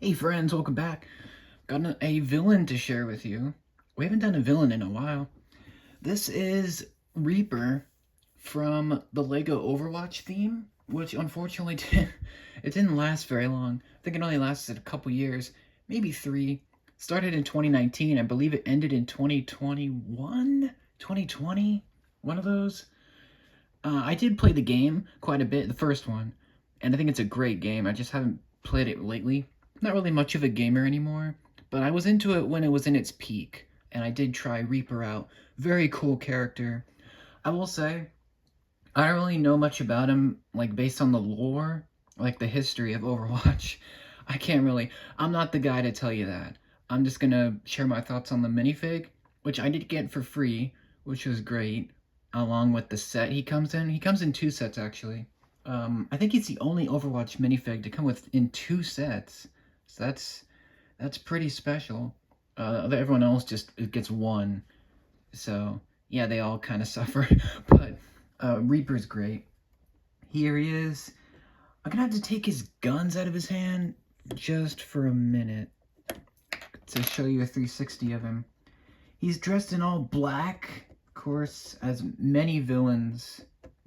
Hey friends, welcome back. Got a villain to share with you. We haven't done a villain in a while. This is Reaper from the Lego Overwatch theme, which unfortunately it didn't last very long. I think it only lasted a couple years, maybe 3. Started in 2019. I believe it ended in 2021, 2020, one of those. I did play the game quite a bit, the first one, and I think it's a great game. I just haven't played it lately. Not really much of a gamer anymore, but I was into it when it was in its peak, and I did try Reaper out. Very cool character. I will say, I don't really know much about him, like based on the lore, like the history of Overwatch. I can't really. I'm not the guy to tell you that. I'm just gonna share my thoughts on the minifig, which I did get for free, which was great, along with the set he comes in. He comes in 2 sets, actually. I think he's the only Overwatch minifig to come in 2 sets. So that's pretty special. Everyone else just gets 1. So, yeah, they all kind of suffer. But Reaper's great. Here he is. I'm gonna have to take his guns out of his hand just for a minute to show you a 360 of him. He's dressed in all black, of course, as many villains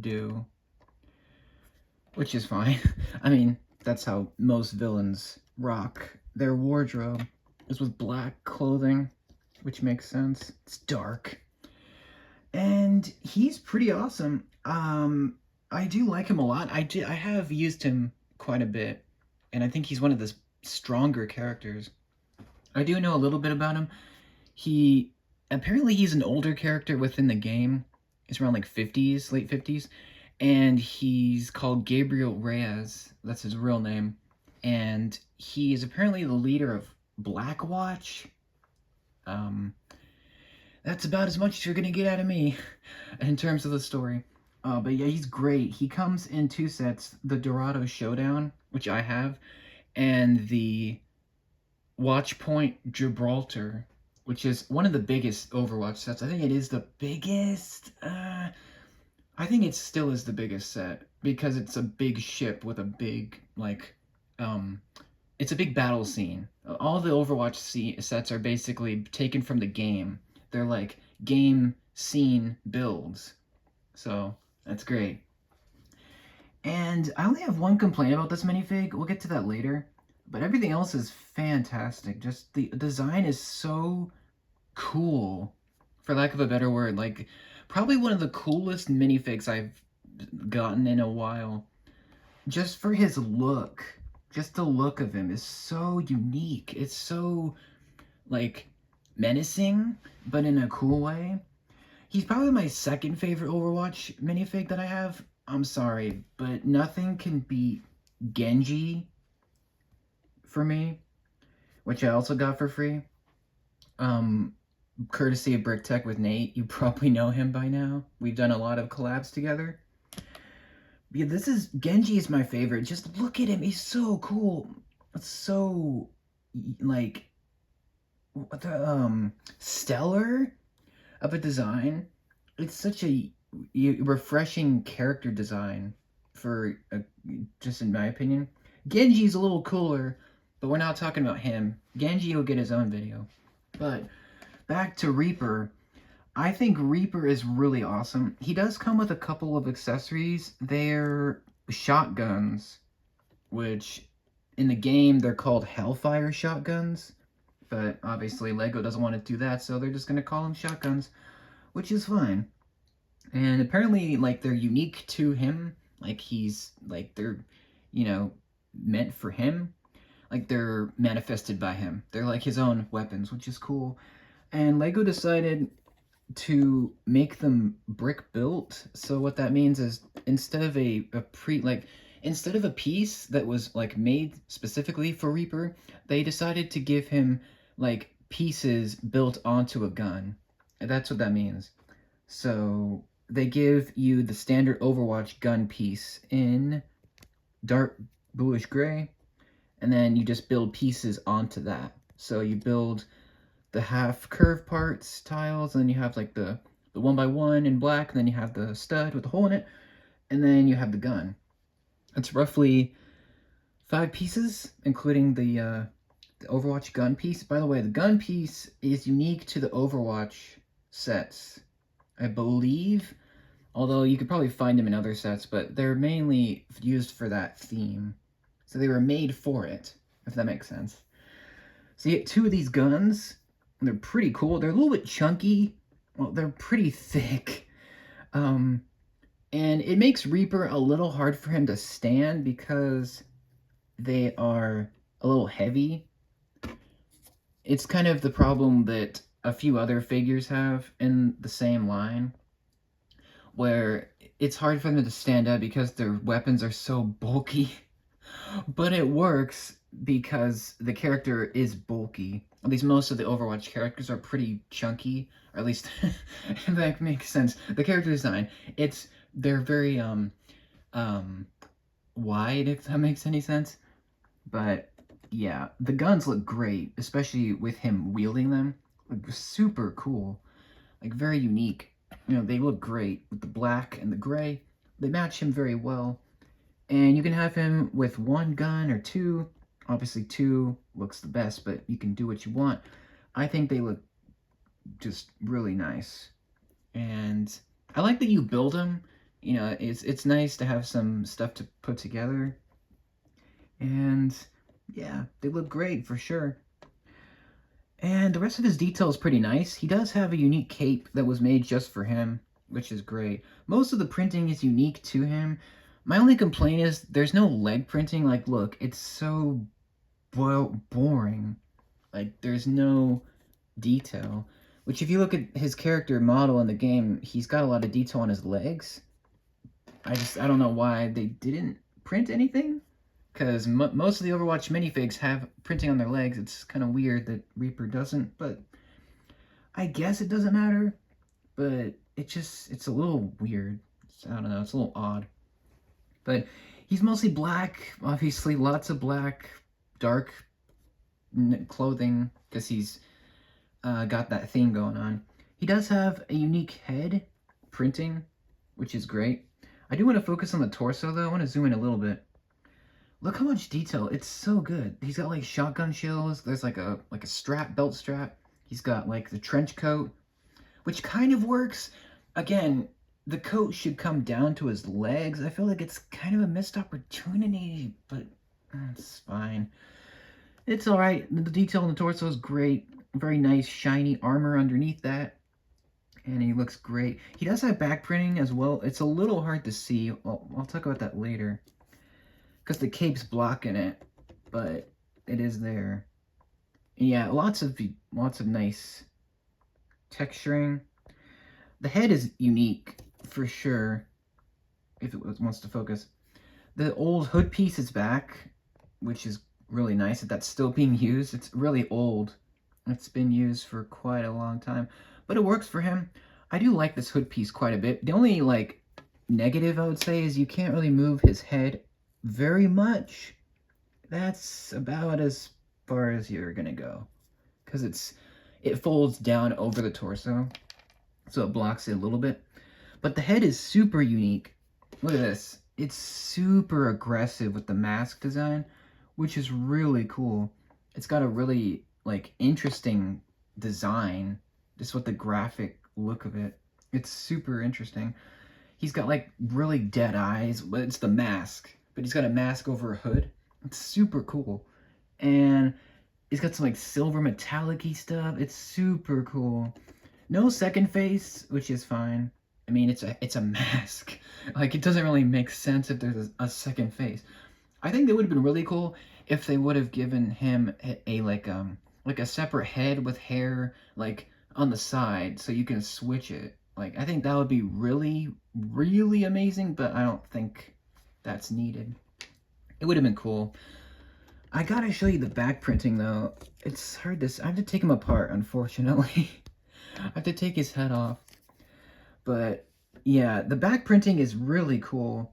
do, which is fine. I mean, that's how most villains rock their wardrobe, is with black clothing, which makes sense. It's dark. And he's pretty awesome. I do like him a lot. I have used him quite a bit, and I think he's one of the stronger characters. I do know a little bit about him. He apparently he's an older character within the game. He's around like 50s, late 50s, and he's called Gabriel Reyes. That's his real name, and he is apparently the leader of Blackwatch. Um, that's about as much as you're gonna get out of me in terms of the story. But yeah, he's great. He comes in 2 sets: the Dorado Showdown, which I have, and the Watchpoint Gibraltar, which is one of the biggest Overwatch sets. I think it is the biggest. I think it still is the biggest set because it's a big ship with a big it's a big battle scene. All the Overwatch sets are basically taken from the game. They're like game scene builds. So that's great. And I only have one complaint about this minifig. We'll get to that later. But everything else is fantastic. Just the design is so cool, for lack of a better word. Like, probably one of the coolest minifigs I've gotten in a while. Just for his look. Just the look of him is so unique. It's so, like, menacing, but in a cool way. He's probably my second favorite Overwatch minifig that I have. I'm sorry, but nothing can beat Genji for me, which I also got for free. Courtesy of Brick Tech with Nate. You probably know him by now. We've done a lot of collabs together. Yeah, Genji is my favorite. Just look at him. He's so cool. It's so, like, stellar of a design. It's such a refreshing character design just in my opinion. Genji's a little cooler, but we're not talking about him. Genji will get his own video. But back to Reaper. I think Reaper is really awesome. He does come with a couple of accessories. They're shotguns, which in the game they're called Hellfire shotguns. But obviously Lego doesn't want to do that, so they're just going to call them shotguns, which is fine. And apparently, like, they're unique to him. Like, they're, meant for him. Like, they're manifested by him. They're like his own weapons, which is cool. And Lego decided to make them brick built. So what that means is instead of instead of a piece that was like made specifically for Reaper, they decided to give him like pieces built onto a gun. And that's what that means. So they give you the standard Overwatch gun piece in dark bluish gray, and then you just build pieces onto that. So you build the half curve parts tiles, and then you have like the 1x1 in black, and then you have the stud with the hole in it, and then you have the gun. It's roughly 5 pieces, including the The Overwatch gun piece. By the way, the gun piece is unique to the Overwatch sets, I believe. Although you could probably find them in other sets, but they're mainly used for that theme. So they were made for it, if that makes sense. So you get two of these guns. They're pretty cool. They're a little bit chunky. Well, they're pretty thick. And it makes Reaper a little hard for him to stand because they are a little heavy. It's kind of the problem that a few other figures have in the same line, where it's hard for them to stand up because their weapons are so bulky. But it works because the character is bulky. At least most of the Overwatch characters are pretty chunky, or at least if that makes sense. The character design, they're very wide, if that makes any sense. But yeah, the guns look great, especially with him wielding them. Like, super cool, like very unique. You know, they look great with the black and the gray. They match him very well. And you can have him with one gun or two. Obviously, two looks the best, but you can do what you want. I think they look just really nice. And I like that you build them. You know, it's nice to have some stuff to put together. And yeah, they look great for sure. And the rest of his detail is pretty nice. He does have a unique cape that was made just for him, which is great. Most of the printing is unique to him. My only complaint is there's no leg printing. Like, look, it's so boring. Like, there's no detail. Which, if you look at his character model in the game, he's got a lot of detail on his legs. I don't know why they didn't print anything. Because most of the Overwatch minifigs have printing on their legs. It's kind of weird that Reaper doesn't, but I guess it doesn't matter. But it's a little weird. I don't know, it's a little odd. But he's mostly black, obviously, lots of black, dark clothing, because he's got that theme going on. He does have a unique head printing, which is great. I do want to focus on the torso, though. I want to zoom in a little bit. Look how much detail. It's so good. He's got, like, shotgun shells. There's, like a strap, belt strap. He's got, like, the trench coat, which kind of works. Again, the coat should come down to his legs. I feel like it's kind of a missed opportunity, but it's fine. It's alright. The detail on the torso is great. Very nice, shiny armor underneath that. And he looks great. He does have back printing as well. It's a little hard to see. I'll talk about that later, because the cape's blocking it, but it is there. And yeah, lots of nice texturing. The head is unique, for sure, if it wants to focus. The old hood piece is back, which is really nice that that's still being used. It's really old. It's been used for quite a long time, but it works for him. I do like this hood piece quite a bit. The only, like, negative, I would say, is you can't really move his head very much. That's about as far as you're gonna go, because it folds down over the torso, so it blocks it a little bit. But the head is super unique. Look at this. It's super aggressive with the mask design, which is really cool. It's got a really, like, interesting design, just with the graphic look of it. It's super interesting. He's got, like, really dead eyes, but it's the mask. But he's got a mask over a hood. It's super cool. And he's got some, like, silver metallic-y stuff. It's super cool. No second face, which is fine. I mean, it's a mask. Like, it doesn't really make sense if there's a second face. I think that would have been really cool if they would have given him a like a separate head with hair, like, on the side, so you can switch it. Like, I think that would be really, really amazing, but I don't think that's needed. It would have been cool. I gotta show you the back printing, though. It's hard to... I have to take him apart, unfortunately. I have to take his head off. But, yeah, the back printing is really cool.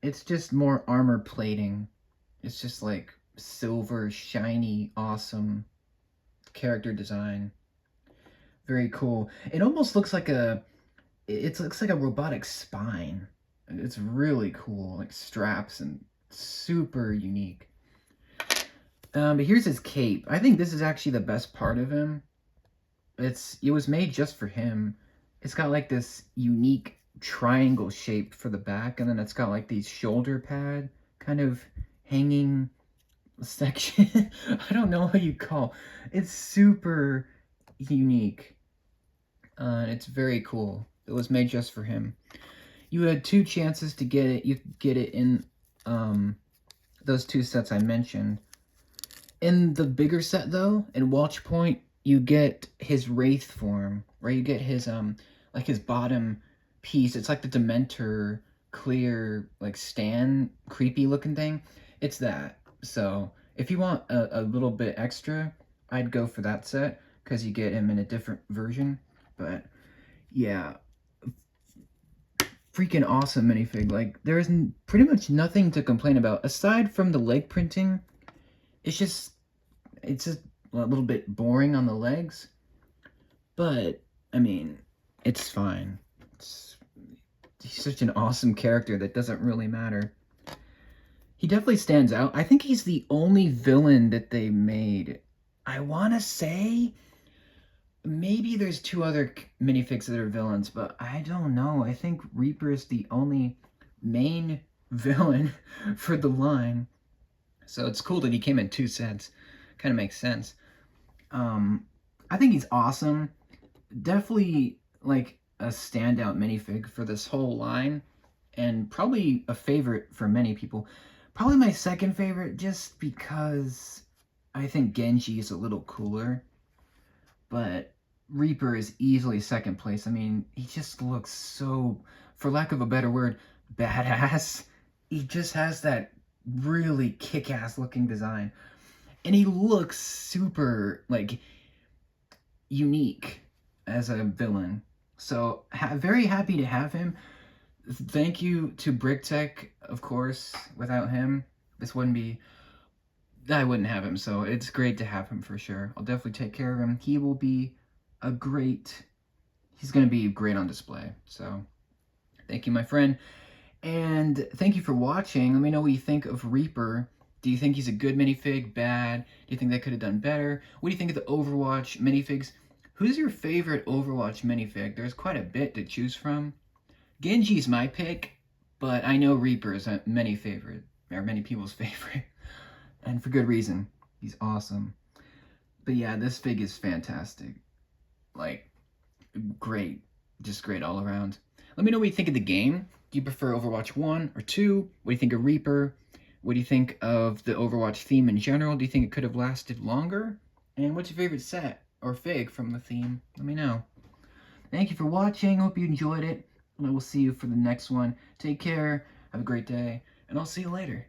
It's just more armor plating. It's just, like, silver, shiny, awesome character design. Very cool. It almost looks like it looks like a robotic spine. It's really cool, like straps, and super unique. But here's his cape. I think this is actually the best part of him. It was made just for him. It's got like this unique triangle shape for the back, and then it's got like these shoulder pad kind of hanging section. I don't know how you call. It's super unique. It's very cool. It was made just for him. You had 2 chances to get it. You could get it in those 2 sets I mentioned. In the bigger set, though, in Watch Point, you get his Wraith form, right? You get his, like his bottom piece. It's like the Dementor clear, like, stand, creepy looking thing. It's that. So, if you want a little bit extra, I'd go for that set, because you get him in a different version. But, yeah. Freaking awesome minifig. Like, there's pretty much nothing to complain about, aside from the leg printing. It's just a little bit boring on the legs, but I mean, it's fine. He's such an awesome character that doesn't really matter. He definitely stands out. I think he's the only villain that they made. I want to say maybe there's 2 other minifigs that are villains, but I don't know. I think Reaper is the only main villain for the line. So it's cool that he came in 2 sets. Kind of makes sense. I think he's awesome. Definitely like a standout minifig for this whole line, and probably a favorite for many people. Probably my second favorite, just because I think Genji is a little cooler. But Reaper is easily second place. I mean, he just looks so, for lack of a better word, badass. He just has that really kick-ass looking design, and he looks super like unique as a villain. So very happy to have him. Thank you to BrickTech, of course. Without him, this wouldn't be, I wouldn't have him, so it's great to have him for sure. I'll definitely take care of him. He will be he's going to be great on display. So thank you, my friend. And thank you for watching. Let me know what you think of Reaper. Do you think he's a good minifig? Bad? Do you think they could have done better? What do you think of the Overwatch minifigs? Who's your favorite Overwatch minifig? There's quite a bit to choose from. Genji's my pick, but I know Reaper is many people's favorite. And for good reason. He's awesome. But yeah, this fig is fantastic. Like, great. Just great all around. Let me know what you think of the game. Do you prefer Overwatch 1 or 2? What do you think of Reaper? What do you think of the Overwatch theme in general? Do you think it could have lasted longer? And what's your favorite set or fig from the theme? Let me know. Thank you for watching. Hope you enjoyed it. And I will see you for the next one. Take care. Have a great day. And I'll see you later.